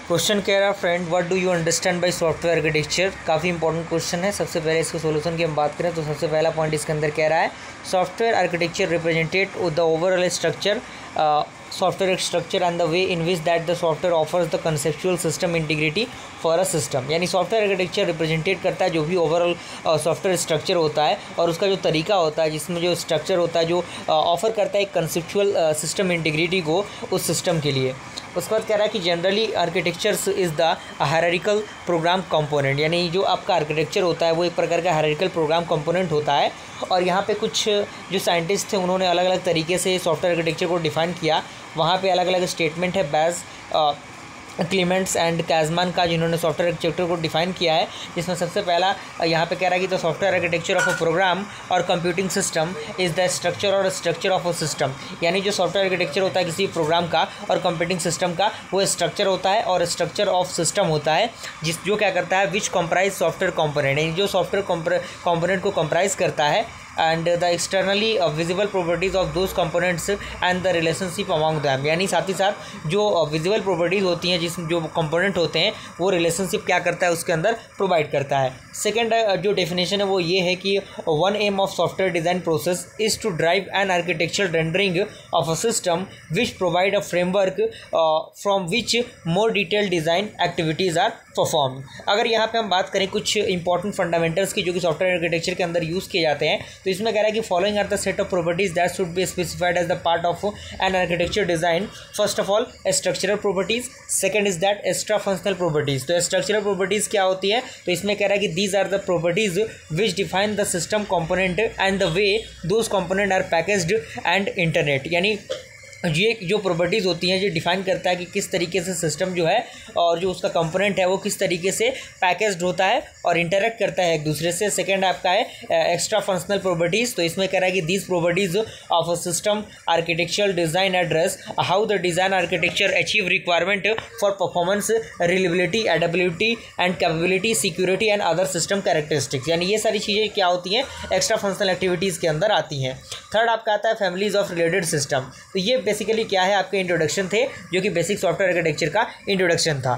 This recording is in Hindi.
क्वेश्चन कह रहा friend, what do you understand by software architecture. काफ़ी इंपॉर्टेंट क्वेश्चन है। सबसे पहले इसके सोल्यूशन की हम बात करें तो सबसे पहला पॉइंट इसके अंदर कह रहा है software architecture represented the overall structure software structure and the way in which that the software offers the conceptual system integrity for a system. यानी सॉफ्टवेयर आर्किटेक्चर रिप्रेजेंटेट करता है जो भी ओवरऑल सॉफ्टवेयर स्ट्रक्चर होता है और उसका जो तरीका होता है, जिसमें जो स्ट्रक्चर होता है जो ऑफर करता है एक कंसेप्चुअल सिस्टम इंटीग्रिटी को उस सिस्टम के लिए। उसके बाद कह रहा है कि generally architectures is the hierarchical program component. यानी जो आपका आर्किटेक्चर होता है वो एक प्रकार का हायरार्किकल प्रोग्राम कंपोनेंट होता है। और यहाँ पे कुछ जो साइंटिस्ट थे उन्होंने अलग अलग तरीके से सॉफ्टवेयर आर्किटेक्चर को डिफाइन किया। वहाँ पे अलग अलग स्टेटमेंट है बैज क्लीमेंट्स एंड कैजमान का, जिन्होंने सॉफ्टवेयर आर्किटेक्चर को डिफाइन किया है। जिसमें सबसे पहला यहाँ पे कह रहा है कि the software architecture of a program or computing system is the structure or structure of a system. यानी जो सॉफ्टवेयर आर्किटेक्चर होता है किसी प्रोग्राम का और कंप्यूटिंग सिस्टम का, वो स्ट्रक्चर होता है और स्ट्रक्चर ऑफ सिस्टम होता है जो क्या करता है विच कंप्राइज सॉफ्टवेयर कंपोनेंट। यानी जो सॉफ्टवेयर कंपोनेंट को कंप्राइज करता है and the externally visible properties of those components and the relationship among them। यानी साथ ही साथ जो विजिबल प्रॉपर्टीज़ होती हैं जिस जो कंपोनेंट होते हैं वो रिलेशनशिप क्या करता है उसके अंदर प्रोवाइड करता है। सेकेंड जो डेफिनेशन है वो ये है कि one aim of software design process is to derive an architectural rendering of a system which provide a framework from which more detailed design activities are perform. अगर यहाँ पे हम बात करें कुछ इंपॉर्टेंट फंडामेंटल्स की जो कि सॉफ्टवेयर आर्किटेक्चर के अंदर यूज़ किए जाते हैं, तो इसमें कह रहा है कि following are the set of properties that should be specified as the part of an architecture design. First of all structural properties, second is that extra functional properties. तो स्ट्रक्चरल प्रॉपर्टीज क्या होती है, तो इसमें कह रहा है कि these are the properties which define the system component and the way those components are packaged and internet. यानी ये जो प्रॉपर्टीज़ होती हैं ये डिफाइन करता है कि किस तरीके से सिस्टम जो है और जो उसका कंपोनेंट है वो किस तरीके से पैकेज्ड होता है और इंटरेक्ट करता है एक दूसरे से। सेकंड आपका है एक्स्ट्रा फंक्शनल प्रॉपर्टीज़। तो इसमें कह रहा है कि these properties of a system architectural design address how the design architecture achieve requirement for performance, reliability, adaptability and capability, security and other system characteristics. यानी ये सारी चीज़ें क्या होती हैं एक्स्ट्रा फंक्शनल एक्टिविटीज़ के अंदर आती हैं। थर्ड आपका आता है फैमिलीज ऑफ रिलेटेड सिस्टम। तो ये बेसिकली क्या है आपके इंट्रोडक्शन थे जो कि बेसिक सॉफ्टवेयर आर्किटेक्चर का इंट्रोडक्शन था।